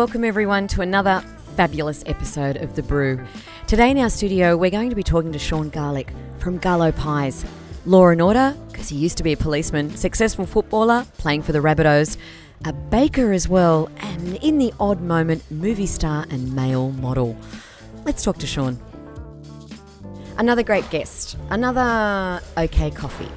welcome everyone to another fabulous episode of The Brew. Today in our studio, we're going to be talking to Sean Garlick from Garlo Pies. Law and order, because he used to be a policeman, successful footballer, playing for the Rabbitohs, a baker as well, and in the odd moment, movie star and male model. Let's talk to Sean. Another great guest, another okay coffee.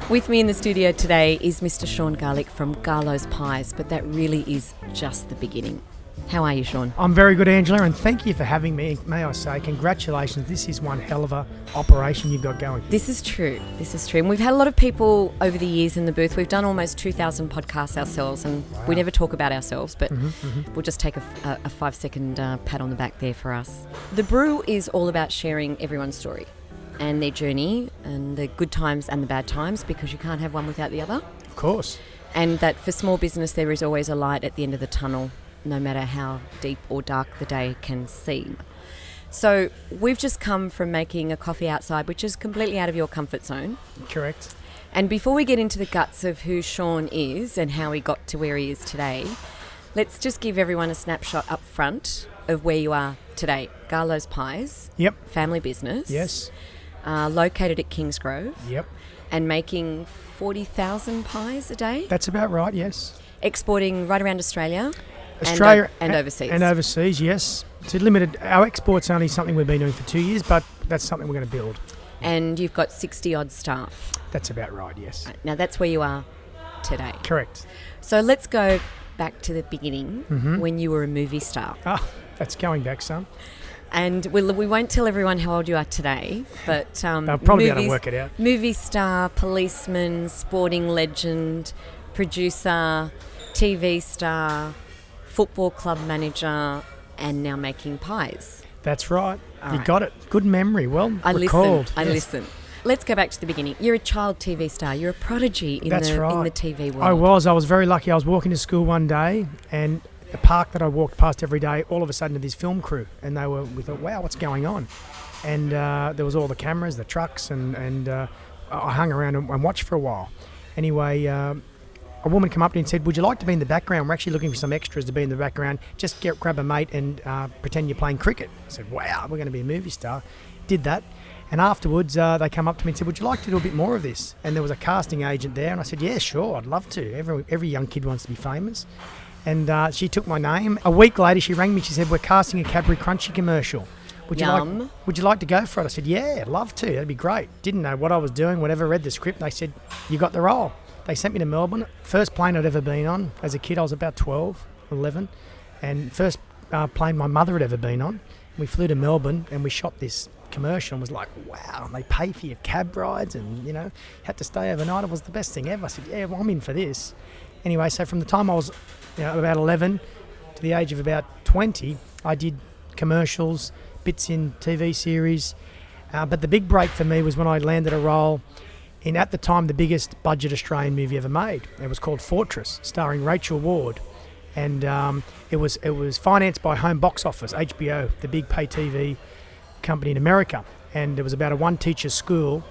With me in the studio today is Mr. Sean Garlick from Garlo's Pies, but that really is just the beginning. How are you, Sean? I'm very good, Angela, and thank you for having me. May I say, congratulations. This is one hell of a operation you've got going. This is true. And we've had a lot of people over the years in the booth. We've done almost 2,000 podcasts ourselves, and we never talk about ourselves, but we'll just take a 5-second pat on the back there for us. The Brew is all about sharing everyone's story and their journey and the good times and the bad times, because you can't have one without the other. Of course. And that for small business there is always a light at the end of the tunnel, no matter how deep or dark the day can seem. So we've just come from making a coffee outside, which is completely out of your comfort zone. Correct. And before we get into the guts of who Sean is and how he got to where he is today, let's just give everyone a snapshot up front of where you are today. Garlo's Pies. Yep. Family business. Yes. Located at Kingsgrove. Yep. And making 40,000 pies a day. That's about right, yes. Exporting right around Australia. And overseas. And overseas, yes. It's limited. Our export's only something we've been doing for 2 years, but that's something we're going to build. And you've got 60-odd staff. That's about right, yes. Right, now that's where you are today. Correct. So let's go back to the beginning, when you were a movie star. Oh, that's going back some. And we won't tell everyone how old you are today, but they'll probably be able to work it out. Movie star, policeman, sporting legend, producer, TV star, football club manager, and now making pies. That's right. All you got it. Good memory. Well recalled. I listen. Let's go back to the beginning. You're a child TV star. You're a prodigy in the TV world. I was very lucky. I was walking to school one day, and the park that I walked past every day, all of a sudden this film crew, and we thought, wow, what's going on? And there was all the cameras, the trucks, and I hung around and watched for a while. Anyway, a woman came up to me and said, would you like to be in the background? We're actually looking for some extras to be in the background. Just grab a mate and pretend you're playing cricket. I said, wow, we're going to be a movie star. Did that. And afterwards, they come up to me and said, would you like to do a bit more of this? And there was a casting agent there, and I said, yeah, sure, I'd love to. Every young kid wants to be famous. And she took my name. A week later, she rang me. She said, we're casting a Cadbury Crunchy commercial. Would you like to go for it? I said, yeah, I'd love to. That'd be great. Didn't know what I was doing, whatever. Read the script. They said, you got the role. They sent me to Melbourne. First plane I'd ever been on. As a kid, I was about 12, 11. And first plane my mother had ever been on. We flew to Melbourne and we shot this commercial and was like, wow. And they pay for your cab rides and, had to stay overnight. It was the best thing ever. I said, yeah, well, I'm in for this. Anyway, so from the time I was about 11 to the age of about 20, I did commercials, bits in TV series. But the big break for me was when I landed a role in, at the time, the biggest budget Australian movie ever made. It was called Fortress, starring Rachel Ward. And it was financed by Home Box Office, HBO, the big pay TV company in America. And it was about a one-teacher school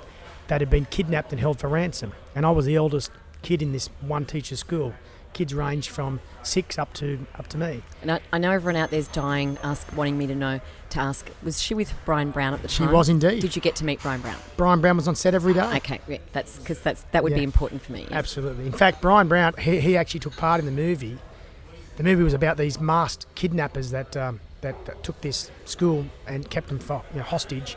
that had been kidnapped and held for ransom. And I was the eldest kid in this one-teacher school. Kids range from 6 up to me. And I know everyone out there's wanting me to ask, was she with Brian Brown at the time? She was indeed. Did you get to meet Brian Brown? Brian Brown was on set every day. Okay, yeah, that would be important for me. Yeah. Absolutely. In fact, Brian Brown, he actually took part in the movie. The movie was about these masked kidnappers that took this school and kept them hostage.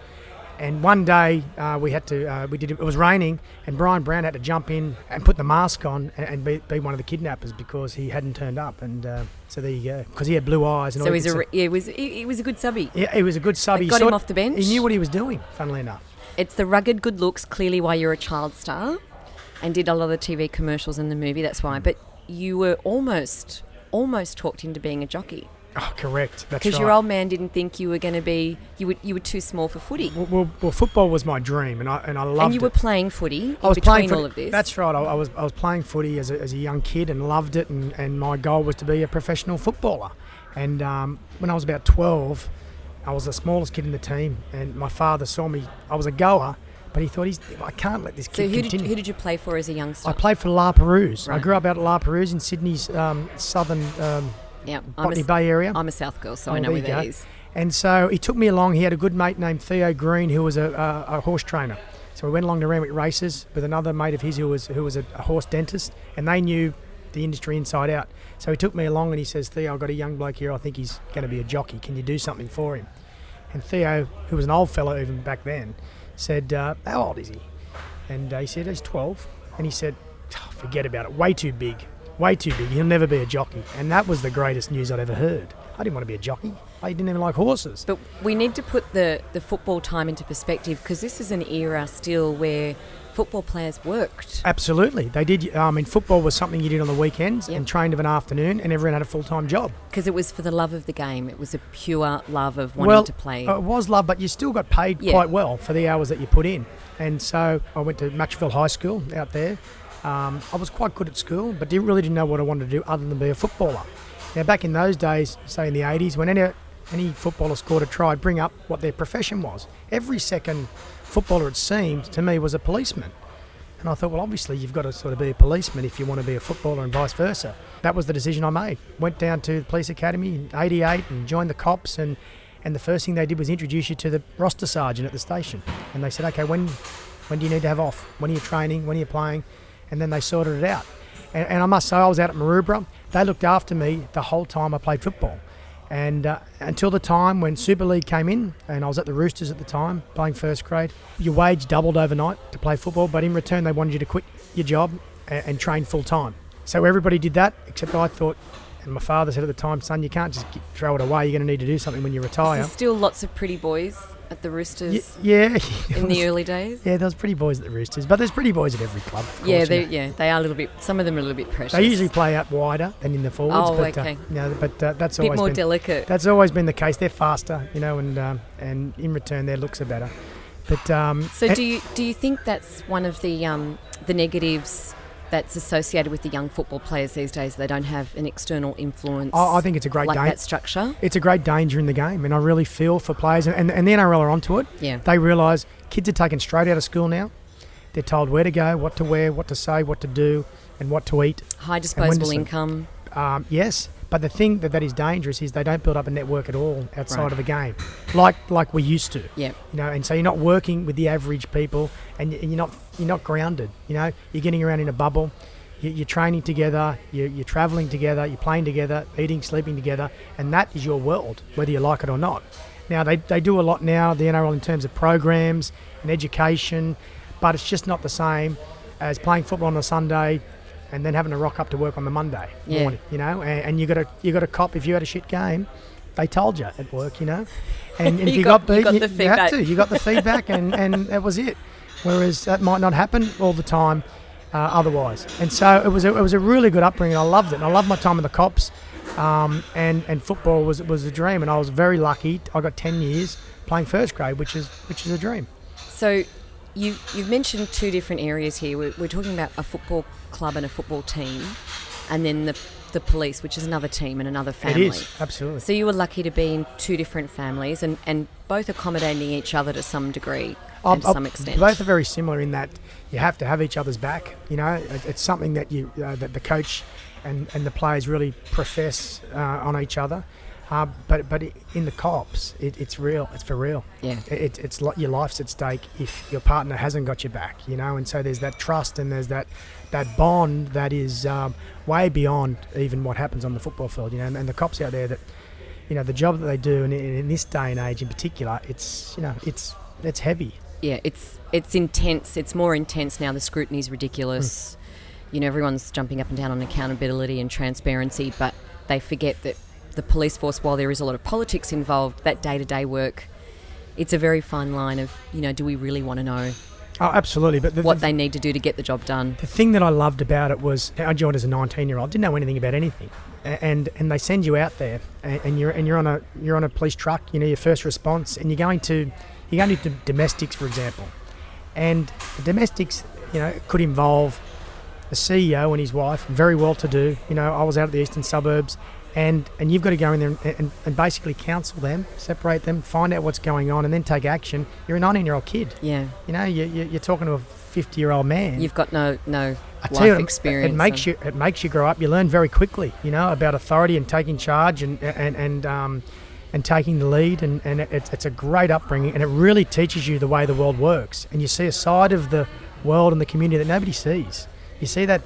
And one day it was raining, and Brian Brown had to jump in and put the mask on and be one of the kidnappers because he hadn't turned up. And so there you go, because he had blue eyes. And so he was a good subby. Yeah, he was a good subby. Got him off the bench. He knew what he was doing, funnily enough. It's the rugged good looks, clearly why you're a child star, and did a lot of the TV commercials in the movie, that's why. But you were almost talked into being a jockey. Oh, correct. That's right. Because your old man didn't think you were going to be. You were too small for footy. Well, football was my dream, and I loved it. And you were playing footy. I was playing all of this. That's right. I was playing footy as a young kid and loved it, and my goal was to be a professional footballer. And when I was about 12, I was the smallest kid in the team, and my father saw me. I was a goer, but he thought I can't let this kid continue. So who did you play for as a youngster? I played for La Perouse. Right. I grew up out at La Perouse in Sydney's southern Yeah, Botany Bay area. I'm a South girl, so I know where that is. And so he took me along. He had a good mate named Theo Green who was a horse trainer. So we went along to Randwick races with another mate of his who was a horse dentist, and they knew the industry inside out. So he took me along and he says, Theo, I've got a young bloke here. I think he's going to be a jockey. Can you do something for him? And Theo, who was an old fellow even back then, said, how old is he? And he said, he's 12. And he said, forget about it. Way too big. He'll never be a jockey. And that was the greatest news I'd ever heard. I didn't want to be a jockey. I didn't even like horses. But we need to put the football time into perspective, because this is an era still where football players worked. Absolutely. They did. Football was something you did on the weekends and trained of an afternoon, and everyone had a full-time job. Because it was for the love of the game. It was a pure love of wanting to play. It was love, but you still got paid quite well for the hours that you put in. And so I went to Matchville High School out there. I was quite good at school, but really didn't know what I wanted to do other than be a footballer. Now, back in those days, say in the 80s, when any footballer scored a try, I'd bring up what their profession was. Every second footballer, it seemed, to me, was a policeman. And I thought, well, obviously, you've got to sort of be a policeman if you want to be a footballer and vice versa. That was the decision I made. Went down to the police academy in 88 and joined the cops, and the first thing they did was introduce you to the roster sergeant at the station. And they said, okay, when do you need to have off? When are you training? When are you playing? And then they sorted it out. And I must say, I was out at Maroubra. They looked after me the whole time I played football. And until the time when Super League came in, and I was at the Roosters at the time, playing first grade, your wage doubled overnight to play football, but in return they wanted you to quit your job and train full time. So everybody did that, except I thought, and my father said at the time, son, you can't just throw it away, you're going to need to do something when you retire. There's still lots of pretty boys at the Roosters in the early days. Yeah, there's pretty boys at the Roosters, but there's pretty boys at every club, of course. They are a little bit, some of them are a little bit precious. They usually play out wider than in the forwards. Okay. That's a bit always more been delicate. That's always been the case. They're faster, and in return their looks are better. But so do you think that's one of the negatives that's associated with the young football players these days? They don't have an external influence. I think it's a great that structure. It's a great danger in the game, and I really feel for players, and the NRL are onto it. Yeah. They realise kids are taken straight out of school now. They're told where to go, what to wear, what to say, what to do, and what to eat. High disposable income. Yes, but the thing that is dangerous is they don't build up a network at all outside of the game, like we used to. Yeah. And so you're not working with the average people, and you're not grounded. You're getting around in a bubble. You're training together. You're travelling together. You're playing together, eating, sleeping together, and that is your world, whether you like it or not. Now they do a lot now, the NRL, in terms of programs and education, but it's just not the same as playing football on a Sunday and then having to rock up to work on the Monday morning, and you got to cop if you had a shit game. They told you at work, and if you got beat, you had to. You got the feedback, and that was it. Whereas that might not happen all the time otherwise. And so it was a really good upbringing. I loved it. And I loved my time in the cops, and football was a dream. And I was very lucky. I got 10 years playing first grade, which is a dream. So you've mentioned two different areas here. We're talking about a football club and a football team, and then the police, which is another team and another family. It is, absolutely. So you were lucky to be in two different families and both accommodating each other to some degree and to some extent. Both are very similar in that you have to have each other's back. It's something that that the coach and the players really profess on each other. But in the cops, it's real. It's for real. Yeah. It's your life's at stake if your partner hasn't got your back, And so there's that trust and there's that bond that is way beyond even what happens on the football field, And the cops out there that, the job that they do, and in this day and age in particular, it's heavy. Yeah, it's intense. It's more intense now. The scrutiny is ridiculous. Everyone's jumping up and down on accountability and transparency, but they forget that the police force, while there is a lot of politics involved, that day-to-day work, it's a very fine line of, do we really want to know? Oh, absolutely. But what they need to do to get the job done. The thing that I loved about it was I joined as a 19-year-old, didn't know anything about anything, and they send you out there, and you're on a police truck, your first response, and you're going to domestics, for example, and the domestics, could involve a CEO and his wife, very well to do. I was out at the Eastern Suburbs. And you've got to go in there and basically counsel them, separate them, find out what's going on, and then take action. You're a 19-year-old kid. Yeah. You're talking to a 50-year-old man. You've got no I tell you, life experience. It makes you grow up. You learn very quickly, about authority and taking charge and taking the lead, and it's a great upbringing, and it really teaches you the way the world works, and you see a side of the world and the community that nobody sees. You see that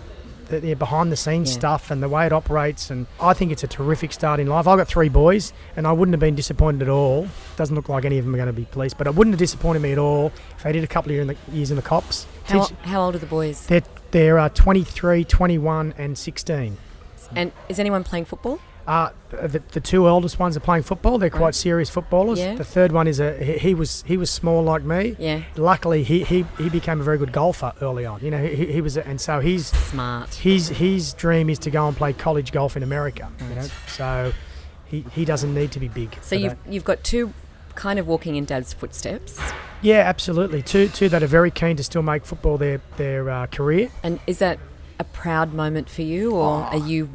behind the scenes stuff and the way it operates, and I think it's a terrific start in life. I've got 3 boys, and I wouldn't have been disappointed at all. Doesn't look like any of them are going to be police, but it wouldn't have disappointed me at all if they did a couple of years in the cops. How old are the boys? They're 23, 21 and 16. And is anyone playing football? The 2 eldest ones are playing football. They're quite serious footballers. Yeah. The third one is he was small like me. Yeah. Luckily, he became a very good golfer early on. He was, and so he's smart. His dream is to go and play college golf in America. Right. So he doesn't need to be big. So you've got 2 kind of walking in Dad's footsteps. Yeah, absolutely. Two that are very keen to still make football their career. And is that a proud moment for you, or are you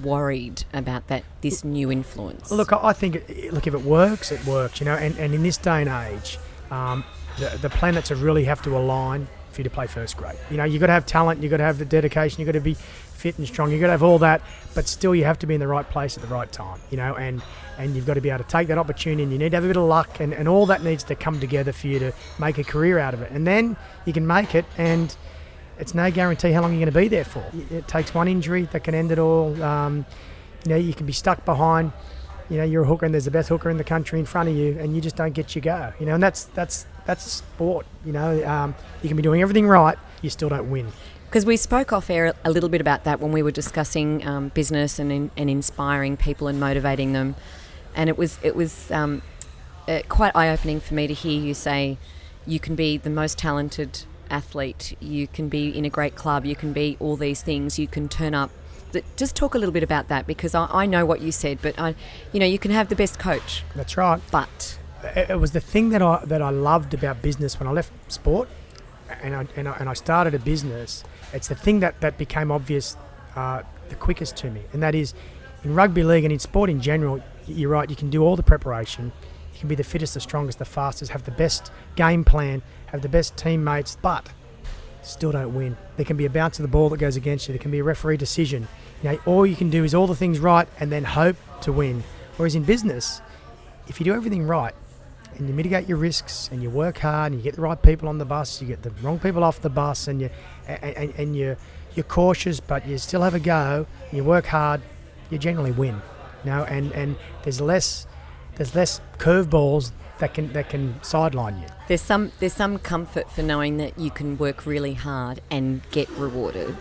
worried about this new influence? Look, I think if it works, it works. And in this day and age, the planets really have to align for you to play first grade. You've got to have talent, you've got to have the dedication, you've got to be fit and strong, you've got to have all that, but still you have to be in the right place at the right time. And you've got to be able to take that opportunity, and you need to have a bit of luck, and all that needs to come together for you to make a career out of it. And then you can make it, and it's no guarantee how long you're going to be there for. It takes one injury that can end it all. You can be stuck behind. You're a hooker, and there's the best hooker in the country in front of you, and you just don't get your go. And that's sport. You can be doing everything right, you still don't win. Because we spoke off air a little bit about that when we were discussing business and inspiring people and motivating them, and it was quite eye-opening for me to hear you say you can be the most talented athlete, you can be in a great club, you can be all these things, you can turn up. Just talk a little bit about that, because I know what you said, but you can have the best coach. That's right. But it was the thing that I loved about business when I left sport, and I started a business. It's the thing that became obvious the quickest to me, and that is in rugby league and in sport in general. You're right. You can do all the preparation. You can be the fittest, the strongest, the fastest, have the best game plan, have the best teammates, but still don't win. There can be a bounce of the ball that goes against you. There can be a referee decision. All you can do is all the things right and then hope to win. Whereas in business, if you do everything right and you mitigate your risks and you work hard and you get the right people on the bus, you get the wrong people off the bus, and you're cautious but you still have a go, and you work hard, you generally win. And there's less curveballs that can sideline you. There's some comfort for knowing that you can work really hard and get rewarded,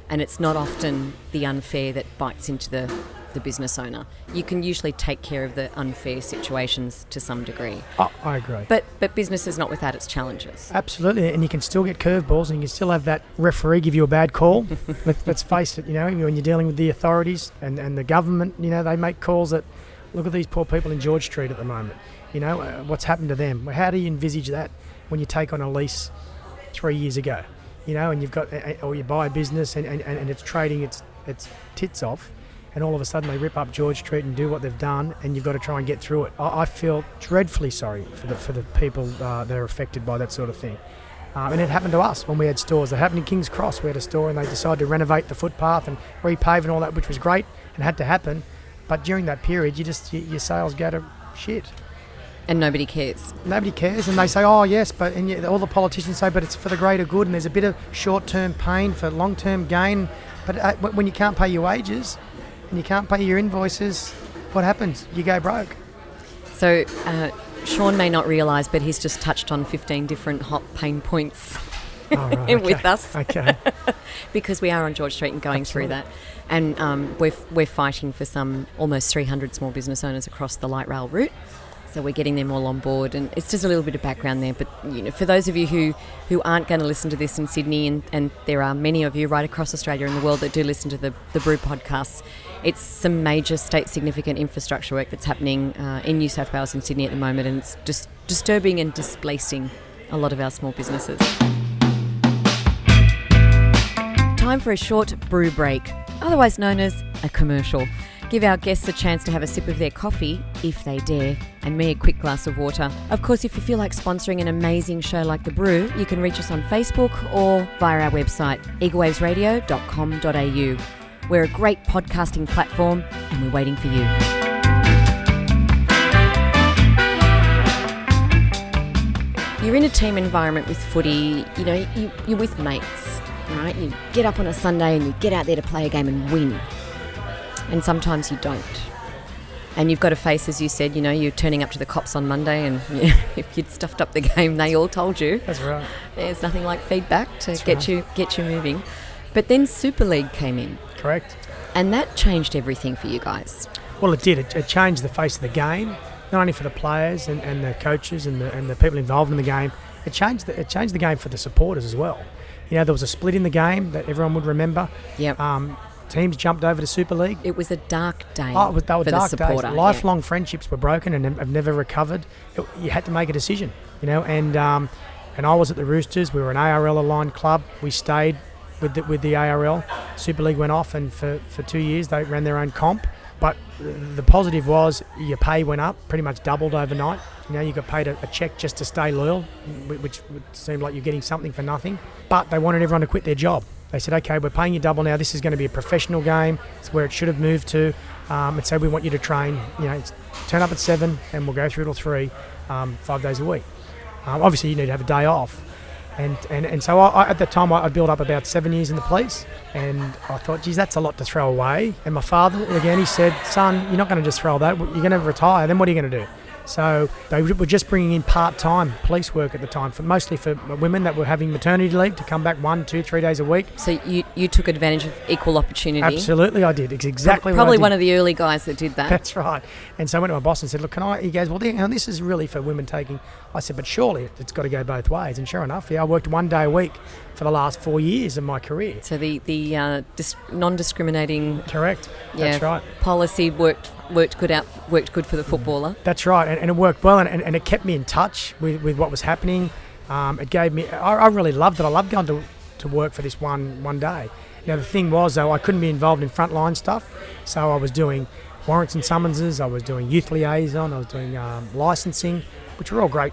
and it's not often the unfair that bites into the business owner. You can usually take care of the unfair situations to some degree. Oh, I agree. But business is not without its challenges. Absolutely, and you can still get curveballs, and you can still have that referee give you a bad call. Let's face it, when you're dealing with the authorities and the government, they make calls that, look at these poor people in George Street at the moment. What's happened to them? How do you envisage that when you take on a lease 3 years ago? And you've got, or you buy a business and it's trading its tits off, and all of a sudden they rip up George Street and do what they've done, and you've got to try and get through it. I feel dreadfully sorry for the people that are affected by that sort of thing. And it happened to us when we had stores. It happened in King's Cross. We had a store and they decided to renovate the footpath and repave and all that, which was great and had to happen. But during that period, your sales go to shit. And nobody cares. Nobody cares, and they say, oh yes, but all the politicians say, but it's for the greater good, and there's a bit of short-term pain for long-term gain. But when you can't pay your wages and you can't pay your invoices, what happens? You go broke. So Sean may not realise, but he's just touched on 15 different hot pain points with us. Okay. Because we are on George Street and going through that. And we're fighting for some almost 300 small business owners across the light rail route. So we're getting them all on board, and it's just a little bit of background there. But for those of you who aren't going to listen to this in Sydney, and there are many of you right across Australia and the world that do listen to the Brew podcasts, it's some major state significant infrastructure work that's happening in New South Wales and Sydney at the moment, and it's just disturbing and displacing a lot of our small businesses. Time for a short brew break, otherwise known as a commercial. Give our guests a chance to have a sip of their coffee, if they dare, and me a quick glass of water. Of course, if you feel like sponsoring an amazing show like The Brew, you can reach us on Facebook or via our website, eaglewavesradio.com.au. We're a great podcasting platform and we're waiting for you. You're in a team environment with footy, you're with mates, right? You get up on a Sunday and you get out there to play a game and win. And sometimes you don't. And you've got to face, as you said, you're turning up to the cops on Monday and if you'd stuffed up the game, they all told you. That's right. There's nothing like feedback to get you moving. But then Super League came in. Correct. And that changed everything for you guys. Well, it did. It changed the face of the game, not only for the players and the coaches and the people involved in the game. It changed the game for the supporters as well. There was a split in the game that everyone would remember. Yep. Teams jumped over to Super League. It was a dark day. They were for dark the supporter. days. Lifelong friendships were broken and have never recovered. You had to make a decision, and I was at the Roosters. We were an ARL aligned club. We stayed with the ARL. Super League went off, and for 2 years they ran their own comp. But the positive was your pay went up, pretty much doubled overnight. You got paid a cheque just to stay loyal, which would seem like you're getting something for nothing. But they wanted everyone to quit their job. They said, okay, we're paying you double now. This is going to be a professional game. It's where it should have moved to. And so we want you to train. Turn up at 7 and we'll go through till 3, 5 days a week. Obviously, you need to have a day off. And so at the time, I built up about 7 years in the police. And I thought, geez, that's a lot to throw away. And my father, again, he said, son, you're not going to just throw that. You're going to retire. Then what are you going to do? So they were just bringing in part-time police work at the time, mostly for women that were having maternity leave to come back 1, 2, 3 days a week. So you took advantage of equal opportunity? Absolutely, I did. It's exactly Probably what I did. One of the early guys that did that. That's right. And so I went to my boss and said, look, can I? He goes, well, this is really for women taking. I said, but surely it's got to go both ways. And sure enough, I worked 1 day a week for the last 4 years of my career. So the non-discriminating... Correct. That's right. Policy worked good for the footballer. That's right, and it worked well, and it kept me in touch with what was happening. It gave me... I really loved it. I loved going to work for this one day. Now, the thing was, though, I couldn't be involved in frontline stuff, so I was doing warrants and summonses, I was doing youth liaison, I was doing licensing, which were all great,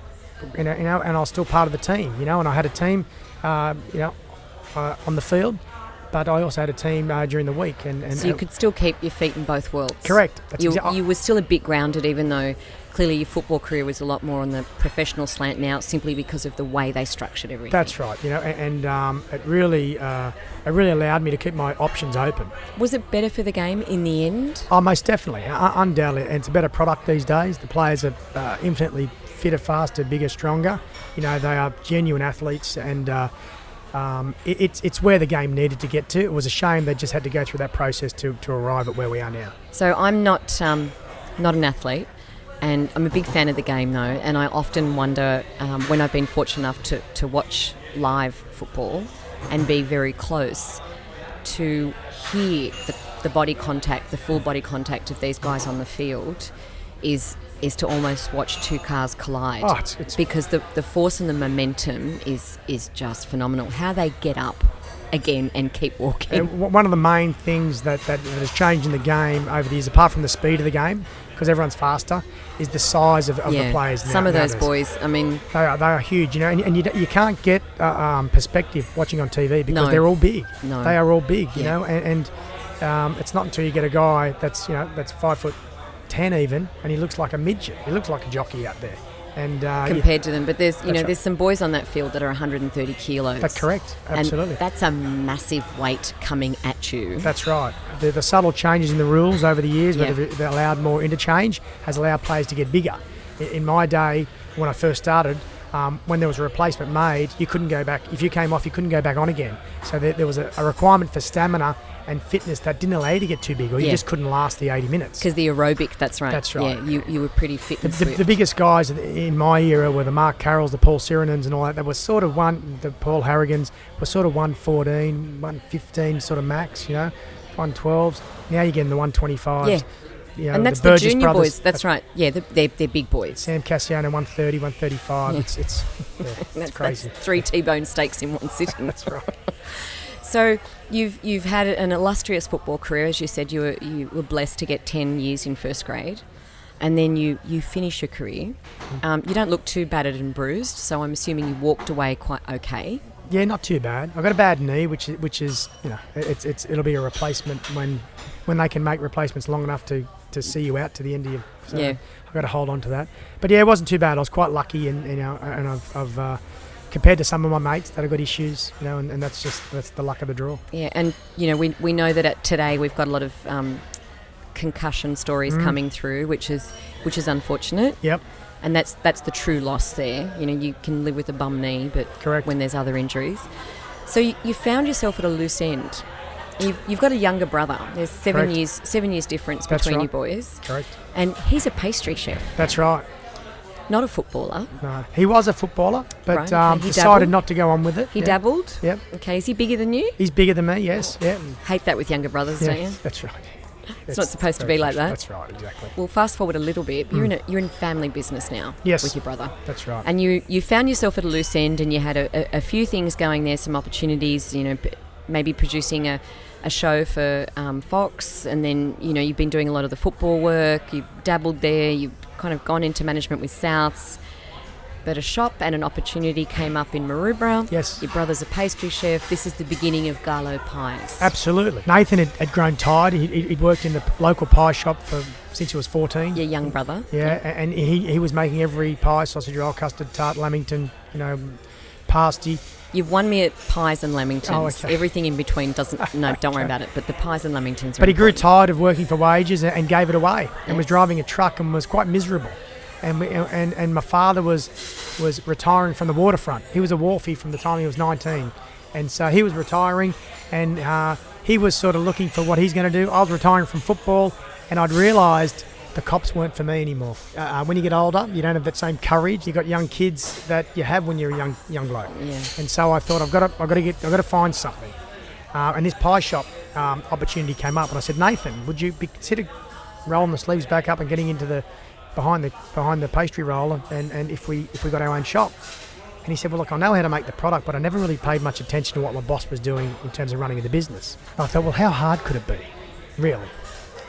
and I was still part of the team, and I had a team, on the field, but I also had a team during the week. And so you could still keep your feet in both worlds. Correct. You were still a bit grounded, even though clearly your football career was a lot more on the professional slant now, simply because of the way they structured everything. That's right. And it really allowed me to keep my options open. Was it better for the game in the end? Oh, most definitely. Undoubtedly. And it's a better product these days. The players are infinitely fitter, faster, bigger, stronger. They are genuine athletes, and it's where the game needed to get to. It was a shame they just had to go through that process to arrive at where we are now. So I'm not an athlete, and I'm a big fan of the game though, and I often wonder when I've been fortunate enough to watch live football and be very close to hear the body contact, the full body contact of these guys on the field is to almost watch two cars collide. Oh, it's because the force and the momentum is just phenomenal. How they get up again and keep walking. One of the main things that has changed in the game over the years, apart from the speed of the game, because everyone's faster, is the size of the players now. Some of those boys, I mean... They are huge, and you can't get perspective watching on TV because they're all big. No. They are all big, and it's not until you get a guy that's 5'10" even, and he looks like a midget. He looks like a jockey out there. And compared to them, but there's right. there's some boys on that field that are 130 kilos. That's correct, absolutely. And that's a massive weight coming at you. That's right. The subtle changes in the rules over the years, where they've allowed more interchange, has allowed players to get bigger. In my day, when I first started, when there was a replacement made, you couldn't go back. If you came off, you couldn't go back on again. So there was a requirement for stamina and fitness that didn't allow you to get too big, or you just couldn't last the 80 minutes. Because the aerobic, that's right. That's right. Yeah, you were pretty fit and the biggest guys in my era were the Mark Carrolls, the Paul Sirenans and all that. They were sort of the Paul Harrigans were sort of 114, 115 sort of max, 112s. Now you're getting the 125s. Yeah. And that's the junior brothers, boys. That's right. Yeah, they're big boys. Sam Cassiano, 130, 135. It's that's crazy. That's 3 T-bone steaks in one sitting. That's right. So you've had an illustrious football career, as you said. You were blessed to get 10 years in first grade, and then you finish your career. You don't look too battered and bruised, so I'm assuming you walked away quite okay. Yeah, not too bad. I've got a bad knee, which is it'll be a replacement when they can make replacements long enough to see you out to the end of your. So Yeah. I've got to hold on to that. But yeah, it wasn't too bad. I was quite lucky, and I've compared to some of my mates that have got issues, and that's the luck of the draw. Yeah, and we know that today we've got a lot of concussion stories coming through, which is unfortunate. Yep. And that's the true loss there. You can live with a bum knee, but Correct. when there's other injuries. So you found yourself at a loose end. You've got a younger brother. There's 7 years difference between you boys. Correct. And he's a pastry chef, That's right. not a footballer. No, he was a footballer, but Right, okay. He decided dabbled? not to go on with it. He Yeah. dabbled. Yep. Okay, is he bigger than you? He's bigger than me. Yes. Yeah. Hate that with younger brothers, don't you? That's right. It's not supposed to be like that. That's right. Exactly. Well, fast forward a little bit. You're in family business now. Yes. With your brother. That's right. And you found yourself at a loose end, and you had a few things going there, some opportunities, maybe producing a show for Fox, and then, you've been doing a lot of the football work, you've dabbled there, you've kind of gone into management with Souths, but a shop and an opportunity came up in Maroubra. Yes. Your brother's a pastry chef. This is the beginning of Garlo Pies. Absolutely. Nathan had grown tired. He'd worked in the local pie shop since he was 14. Your young brother. Yeah, and he was making every pie, sausage roll, custard, tart, lamington, pasty. You've won me at pies and lamingtons. Oh, okay. Everything in between doesn't. No, don't worry about it. But the pies and lamingtons are But he grew important. tired of working for wages and gave it away, and Yeah. was driving a truck and was quite miserable. And my father was retiring from the waterfront. He was a wharfie from the time he was 19, and so he was retiring, and he was sort of looking for what he's going to do. I was retiring from football, and I'd realised the cops weren't for me anymore. When you get older, you don't have that same courage. You got young kids that you have when you're a young bloke. Yeah. And so I thought I've got to find something. And this pie shop opportunity came up, and I said, Nathan, would you consider rolling the sleeves back up and getting into the behind the pastry roller, and if we got our own shop? And he said, well, look, I know how to make the product, but I never really paid much attention to what my boss was doing in terms of running the business. And I thought, well, how hard could it be, really?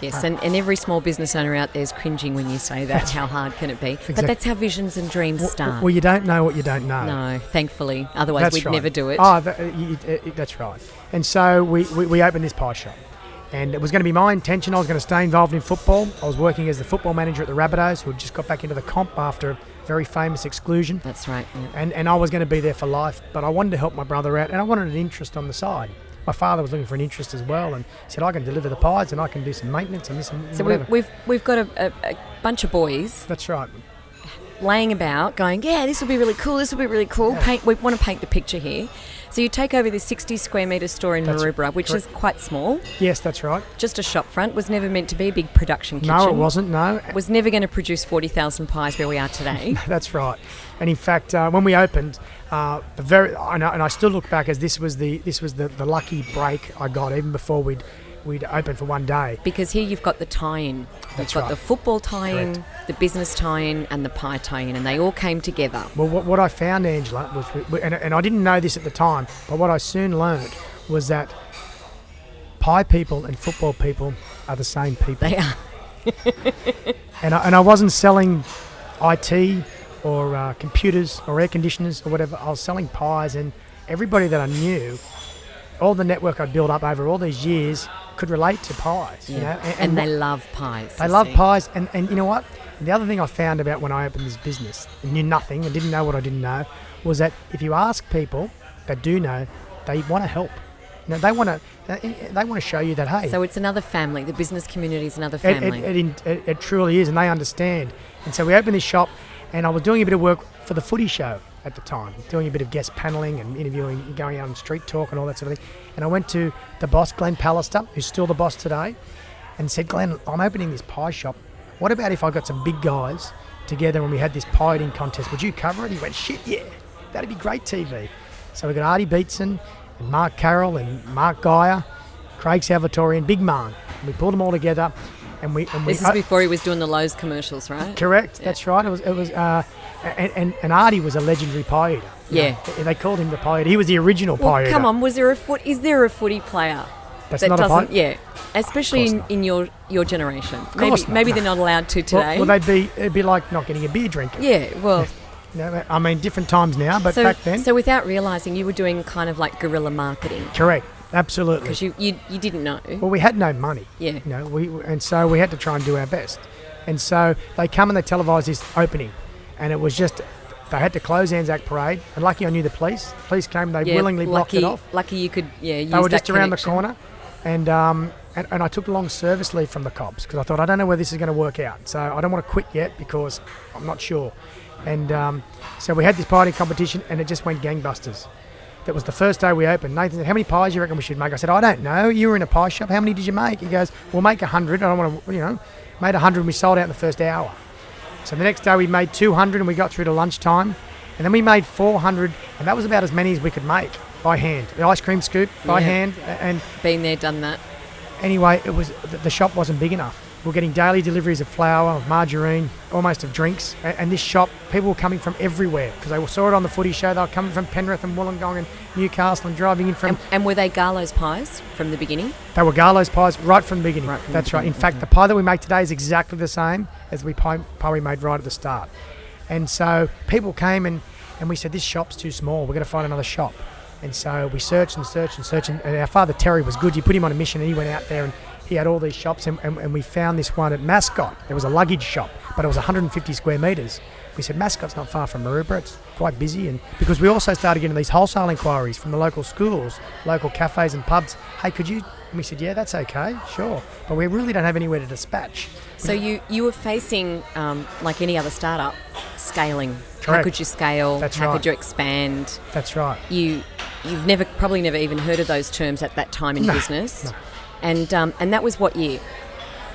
Yes, and every small business owner out there is cringing when you say that. How hard can it be? Exactly. But that's how visions and dreams start. Well, you don't know what you don't know. No, thankfully. Otherwise, That's we'd right. never do it. Oh, that's right. And so we opened this pie shop. And it was going to be my intention. I was going to stay involved in football. I was working as the football manager at the Rabbitohs, who had just got back into the comp after a very famous exclusion. That's right. Yeah. And I was going to be there for life, but I wanted to help my brother out, and I wanted an interest on the side. My father was looking for an interest as well, and said, I can deliver the pies, and I can do some maintenance and this and So whatever. we've got a bunch of boys That's right. laying about going, yeah, this will be really cool, this will be really cool. Yeah. We want to paint the picture here. So you take over this 60 square metre store in That's Maroubra, which is quite small, Yes, that's right. just a shop front, was never meant to be a big production kitchen. No, it wasn't, no. Was never going to produce 40,000 pies where we are today. That's right. And in fact, when we opened, I still look back as this was the lucky break I got even before we'd opened for one day. Because here you've got the tie-in. That's You've got right. the football tie-in, Correct. the business tie-in, and the pie tie-in, and they all came together. Well, what I found, Angela, was, and I didn't know this at the time, but what I soon learned was that pie people and football people are the same people. They are. And I wasn't selling IT or computers or air conditioners or whatever. I was selling pies, and everybody that I knew, all the network I'd built up over all these years, could relate to pies. Yeah. You know? And they love pies. They you love see. pies, and you know what? The other thing I found about when I opened this business, and knew nothing and didn't know what I didn't know, was that if you ask people that do know, they want to help. You know, they want to show you that, hey, So it's another family. The business community is another family. it truly is, and they understand. And so we opened this shop, and I was doing a bit of work for the footy show at the time, doing a bit of guest panelling and interviewing, going out on street talk and all that sort of thing. And I went to the boss, Glenn Pallister, who's still the boss today, and said, Glenn, I'm opening this pie shop. What about if I got some big guys together and we had this pie eating contest? Would you cover it? He went, shit, yeah, that'd be great TV. So we got Artie Beetson and Mark Carroll and Mark Geyer, Craig Salvatore and Big Man. And we pulled them all together, and we. This is before he was doing the Lowe's commercials, right? Correct. Yeah. That's right. It was and Artie was a legendary pie eater. Yeah. They called him the pie eater. He was the original pie eater. Come on, is there a footy player That's that not a doesn't? pie? Yeah, especially in your generation. Maybe they're not allowed to today. Well, it'd be like not getting a beer drinker. Yeah, well. I mean, different times now, but back then. So without realising, you were doing kind of like guerrilla marketing. Correct, absolutely. Because you didn't know. Well, we had no money. Yeah. And so we had to try and do our best. And so they come and they televised this opening, and it was just they had to close Anzac Parade. And lucky I knew the police. The police came, they willingly blocked it off. Lucky you could, use They were that just around the connection. corner, and I took long service leave from the cops because I thought I don't know where this is going to work out. So I don't want to quit yet because I'm not sure. And so we had this pie eating competition, and it just went gangbusters. That was the first day we opened. Nathan said, "How many pies do you reckon we should make?" I said, "I don't know. You were in a pie shop. How many did you make?" He goes, "We'll make 100. I don't want to, made 100 and we sold out in the first hour." So the next day we made 200 and we got through to lunchtime. And then we made 400, and that was about as many as we could make by hand. The ice cream scoop by hand. And been there, done that. Anyway, it was the shop wasn't big enough. We were getting daily deliveries of flour, of margarine, almost of drinks. And this shop, people were coming from everywhere because they saw it on the footy show. They were coming from Penrith and Wollongong and Newcastle and driving in from... And were they Garlow's pies from the beginning? They were Garlow's pies right from the beginning. That's right. In fact, the pie that we make today is exactly the same as the pie we made right at the start. And so people came and we said, this shop's too small. We're going to find another shop. And so we searched and searched and searched. And our father, Terry, was good. You put him on a mission and he went out there and he had all these shops. And we found this one at Mascot. There was a luggage shop, but it was 150 square metres. We said, Mascot's not far from Maroubra. It's quite busy. And because we also started getting these wholesale inquiries from the local schools, local cafes and pubs. Hey, could you... And we said, yeah, that's okay, sure. But we really don't have anywhere to dispatch. So you were facing, like any other startup, scaling. Correct. How could you scale? That's How right. could you expand? That's right. You've probably never even heard of those terms at that time in business. No. And that was what year?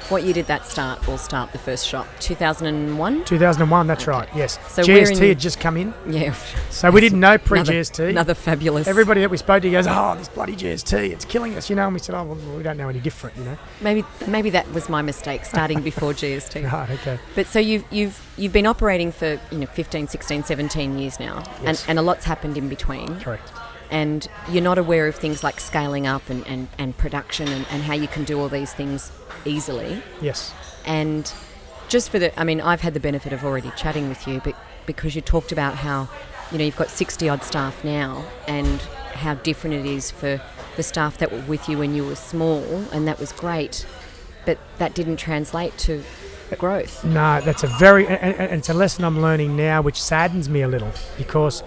What year did that start the first shop? 2001? 2001, that's right, yes. So GST had just come in. Yeah. So we didn't know pre-GST. Another fabulous. Everybody that we spoke to goes, oh, this bloody GST, it's killing us, And we said, oh, well, we don't know any different, Maybe that was my mistake, starting before GST. Right, okay. But so you've been operating for 15, 16, 17 years now, Yes. and a lot's happened in between. Correct. And you're not aware of things like scaling up and production and how you can do all these things easily. Yes. And just I've had the benefit of already chatting with you, but because you talked about how, you've got 60 odd staff now and how different it is for the staff that were with you when you were small, and that was great, but that didn't translate to growth. No, that's and it's a lesson I'm learning now, which saddens me a little because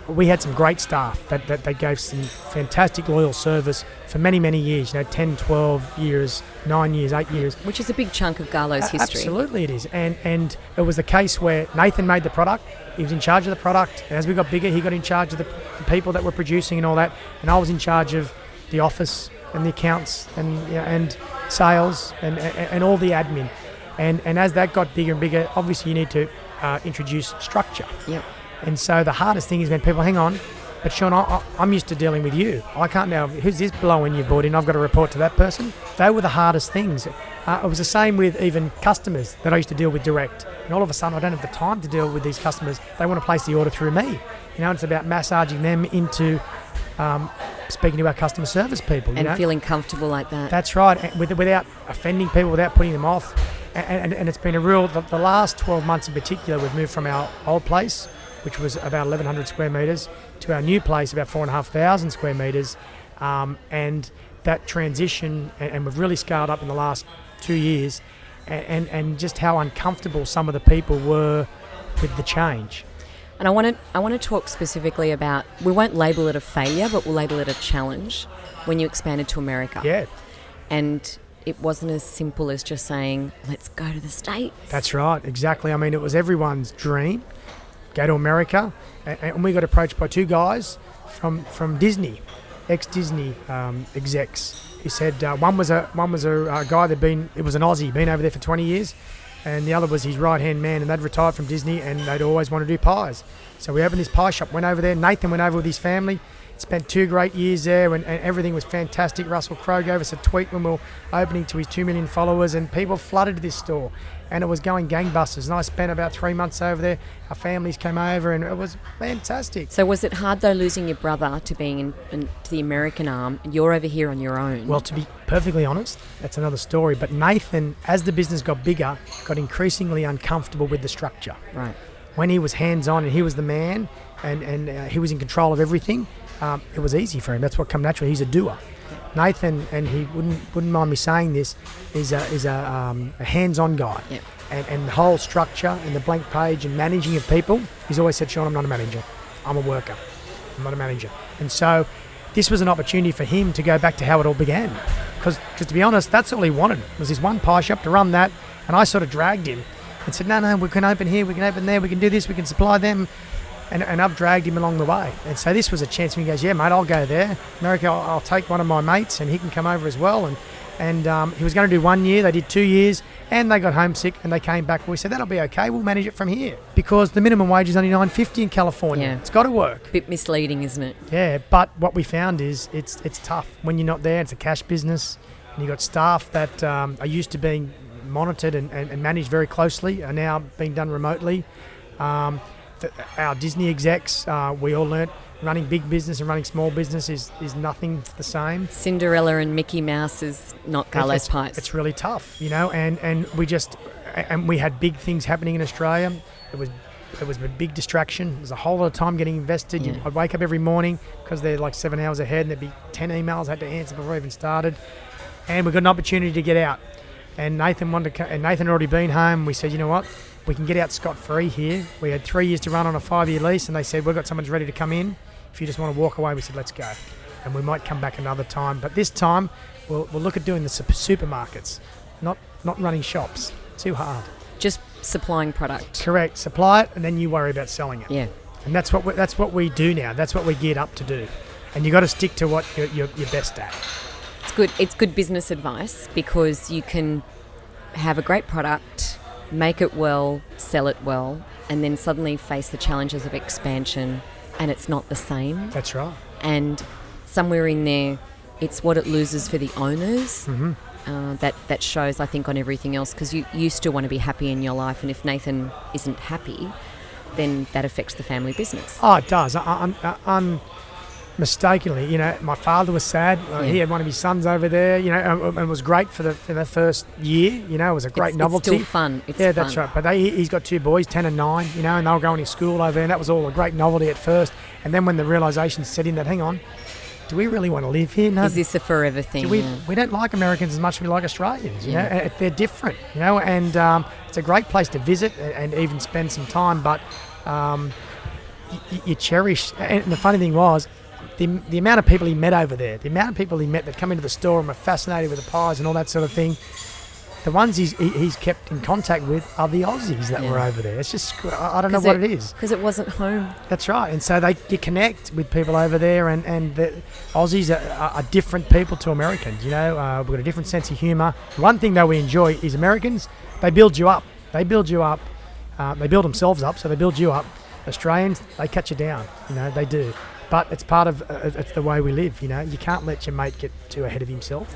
we had some great staff that gave some fantastic loyal service for many, many years, 10, 12 years, 9 years, 8 years. Which is a big chunk of Garlow's history. Absolutely it is. And it was the case where Nathan made the product, he was in charge of the product, and as we got bigger, he got in charge of the people that were producing and all that, and I was in charge of the office and the accounts and sales and all the admin. And as that got bigger and bigger, obviously you need to introduce structure. Yep. And so the hardest thing is when people, hang on, but Sean, I'm used to dealing with you. I can't now, who's this blowing you brought in? I've got to report to that person. They were the hardest things. It was the same with even customers that I used to deal with direct. And all of a sudden, I don't have the time to deal with these customers. They want to place the order through me. It's about massaging them into speaking to our customer service people. And feeling comfortable like that. That's right, and without offending people, without putting them off. And it's been a real, the last 12 months in particular, we've moved from our old place, which was about 1,100 square metres, to our new place, about 4,500 square metres. And that transition, and we've really scaled up in the last 2 years, and just how uncomfortable some of the people were with the change. And I want to talk specifically about, we won't label it a failure, but we'll label it a challenge when you expanded to America. Yeah. And it wasn't as simple as just saying, let's go to the States. That's right, exactly. It was everyone's dream, go to America. And we got approached by two guys from Disney, ex-Disney execs. He said one was a guy it was an Aussie, been over there for 20 years. And the other was his right-hand man, and they'd retired from Disney and they'd always wanted to do pies. So we opened this pie shop, went over there. Nathan went over with his family. Spent 2 great years there, and everything was fantastic. Russell Crowe gave us a tweet when we were opening to his 2 million followers, and people flooded this store, and it was going gangbusters. And I spent about 3 months over there. Our families came over, and it was fantastic. So was it hard, though, losing your brother to being in to the American arm? You're over here on your own. Well, to be perfectly honest, that's another story. But Nathan, as the business got bigger, got increasingly uncomfortable with the structure. Right. When he was hands-on and he was the man, and he was in control of everything, it was easy for him. That's what come naturally. He's a doer. Nathan, and he wouldn't mind me saying this, is a hands-on guy. Yep. And the whole structure and the blank page and managing of people, he's always said, Sean, I'm not a manager. I'm a worker. I'm not a manager. And so this was an opportunity for him to go back to how it all began. Because to be honest, that's all he wanted, was his one pie shop, to run that. And I sort of dragged him and said, no, we can open here, we can open there, we can do this, we can supply them. And I've dragged him along the way. And so this was a chance for me. He goes, yeah, mate, I'll go there. America, I'll take one of my mates and he can come over as well. And he was going to do 1 year. They did 2 years and they got homesick and they came back. We said, that'll be okay. We'll manage it from here. Because the minimum wage is only $9.50 in California. Yeah. It's got to work. Bit misleading, isn't it? Yeah, but what we found is it's tough. When you're not there, it's a cash business. And you've got staff that are used to being monitored and managed very closely, are now being done remotely. Our Disney execs, we all learnt running big business and running small business is nothing the same. Cinderella and Mickey Mouse is not Carlos Pies. It's really tough, and we had big things happening in Australia. It was a big distraction. There's a whole lot of time getting invested. Yeah. I'd wake up every morning because they're like 7 hours ahead, and there'd be 10 emails I had to answer before I even started. And we got an opportunity to get out. And Nathan and Nathan had already been home. We said, you know what? We can get out scot-free here. We had 3 years to run on a 5-year lease, and they said, we've got someone ready to come in. If you just want to walk away, we said, let's go. And we might come back another time. But this time, we'll look at doing the supermarkets, not running shops. Too hard. Just supplying product. Correct. Supply it, and then you worry about selling it. Yeah. And that's what we do now. That's what we geared up to do. And you got to stick to what you're best at. It's good business advice, because you can have a great product, make it well, sell it well, and then suddenly face the challenges of expansion, and it's not the same. That's right. And somewhere in there, it's what it loses for the owners. Mm-hmm. That shows, I think, on everything else, because you still want to be happy in your life, and if Nathan isn't happy, then that affects the family business. Oh, it does. Mistakenly, my father was sad. He had one of his sons over there, and it was great for the first year. It was a great novelty. It's still fun. That's right. But he's got 2 boys, 10 and 9, and they were going to school over there, and that was all a great novelty at first. And then when the realisation set in that, hang on, do we really want to live here? No. Is this a forever thing? We don't like Americans as much as we like Australians. They're different. And it's a great place to visit and even spend some time. But you cherish. And the funny thing was, the amount of people he met over there, the amount of people he met that come into the store and were fascinated with the pies and all that sort of thing, the ones he's kept in contact with are the Aussies that were over there. It's just, I don't know what it is. Because it wasn't home. That's right. And so you connect with people over there, and the Aussies are different people to Americans. We've got a different sense of humour. One thing, though, we enjoy is Americans, they build you up. They build you up. They build themselves up, so they build you up. Australians, they cut you down. They do. But it's part of it's the way we live. You can't let your mate get too ahead of himself,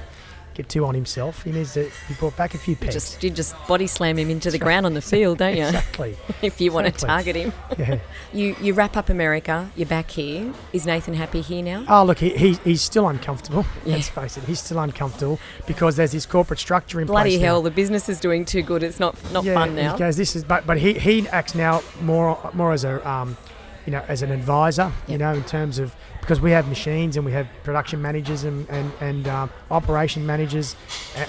get too on himself. He needs to be brought back a few pegs. You just body slam him into the ground on the field, don't you? Exactly. If you want to target him. Yeah. You wrap up America. You're back here. Is Nathan happy here now? Oh, look, he's still uncomfortable. Yeah. Let's face it, he's still uncomfortable because there's this corporate structure in place. Bloody hell, now. the business is doing too good. It's not fun now. He goes, but he acts now more as a as an advisor, in terms of, because we have machines and we have production managers and operation managers,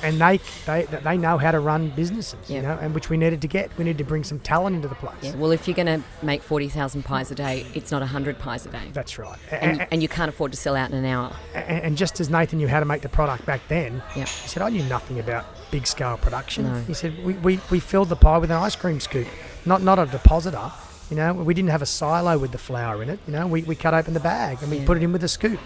and they know how to run businesses, and which we needed to get. We need to bring some talent into the place. Yeah, well, if you're going to make 40,000 pies a day, it's not 100 pies a day. That's right. And you can't afford to sell out in an hour. And just as Nathan knew how to make the product back then, he said, I knew nothing about big scale production. No. He said, we filled the pie with an ice cream scoop, not a depositor. We didn't have a silo with the flour in it. We cut open the bag and we put it in with a scoop,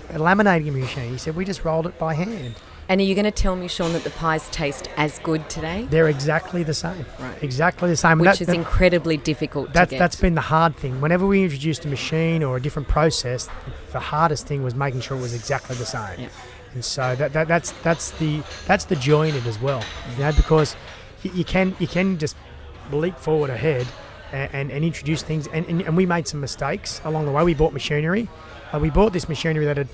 a laminating machine. He said, we just rolled it by hand. And are you going to tell me, Sean, that the pies taste as good today? They're exactly the same. Right. Exactly the same. Which is incredibly difficult to get. That's been the hard thing. Whenever we introduced a machine or a different process, the hardest thing was making sure it was exactly the same. Yeah. And so that's the joy in it as well. Because you can just leap forward ahead and introduce things. And we made some mistakes along the way. We bought machinery. We bought this machinery that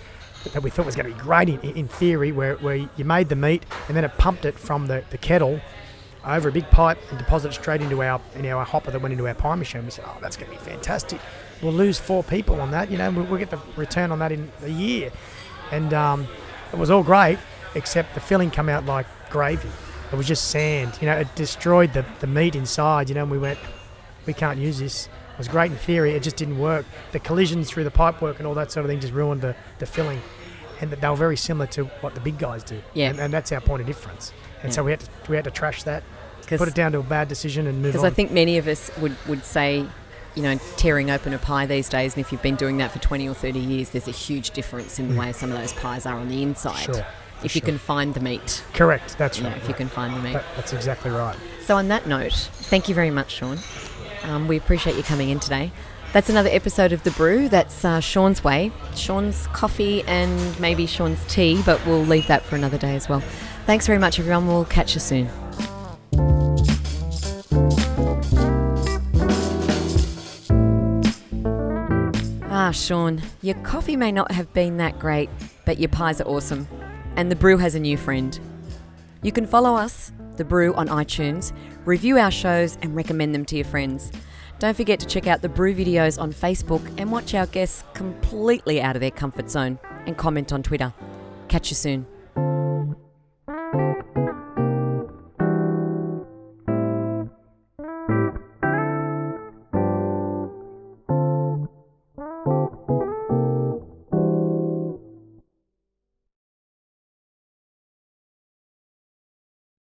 we thought was going to be great in theory, where you made the meat and then it pumped it from the kettle over a big pipe and deposited it straight into our hopper that went into our pie machine. We said, that's going to be fantastic. We'll lose 4 people on that. We'll get the return on that in a year. And it was all great, except the filling come out like gravy. It was just sand. It destroyed the meat inside. And we went, we can't use this. It was great in theory, it just didn't work. The collisions through the pipework and all that sort of thing just ruined the filling. And they were very similar to what the big guys do. Yeah. And that's our point of difference. And so we had to trash that, put it down to a bad decision and move on. Because I think many of us would say, tearing open a pie these days, and if you've been doing that for 20 or 30 years, there's a huge difference in the way some of those pies are on the inside. Sure. If you can find the meat. Correct, that's right. If you can find the meat. That's exactly right. So on that note, thank you very much, Sean. We appreciate you coming in today. That's another episode of The Brew. That's Sean's way. Sean's coffee and maybe Sean's tea, but we'll leave that for another day as well. Thanks very much, everyone. We'll catch you soon. Sean, your coffee may not have been that great, but your pies are awesome. And The Brew has a new friend. You can follow us, The Brew, on iTunes, review our shows and recommend them to your friends. Don't forget to check out the Brew videos on Facebook and watch our guests completely out of their comfort zone and comment on Twitter. Catch you soon.